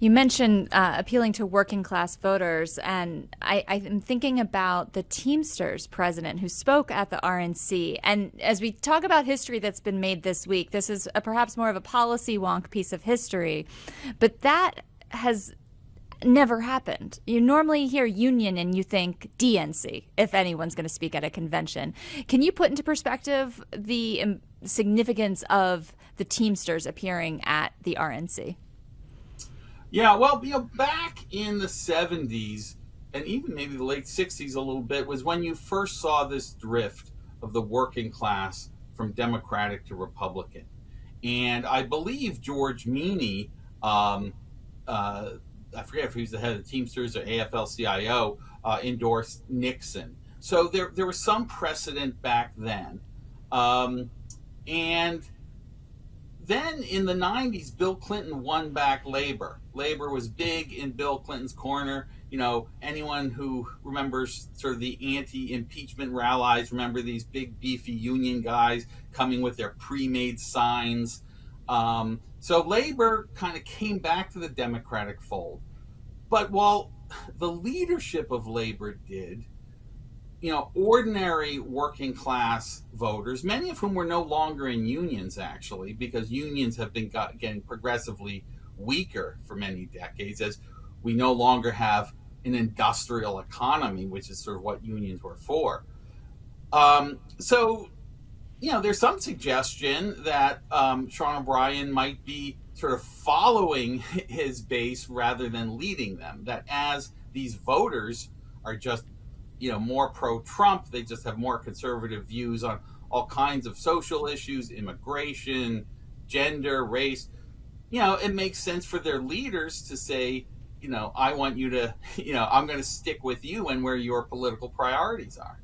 You mentioned appealing to working class voters, and I'm thinking about the Teamsters president who spoke at the RNC. And as we talk about history that's been made this week, this is perhaps more of a policy wonk piece of history, but that has never happened. You normally hear union and you think DNC if anyone's going to speak at a convention. Can you put into perspective the significance of the Teamsters appearing at the RNC? Yeah, well, back in the 70s and even maybe the late 60s a little bit was when you first saw this drift of the working class from Democratic to Republican. And I believe George Meany, I forget if he was the head of the Teamsters or AFL-CIO, endorsed Nixon. So there was some precedent back then. And then in the 90s, Bill Clinton won back labor. Labor was big in Bill Clinton's corner. You know, anyone who remembers sort of the anti-impeachment rallies, remember these big beefy union guys coming with their pre-made signs. So labor kind of came back to the Democratic fold. But while the leadership of labor did, ordinary working class voters, many of whom were no longer in unions actually, because unions have been getting progressively weaker for many decades as we no longer have an industrial economy, which is sort of what unions were for. So there's some suggestion that Sean O'Brien might be sort of following his base rather than leading them, that as these voters are just more pro-Trump, they just have more conservative views on all kinds of social issues, immigration, gender, race. It makes sense for their leaders to say, I want you to, I'm going to stick with you and where your political priorities are.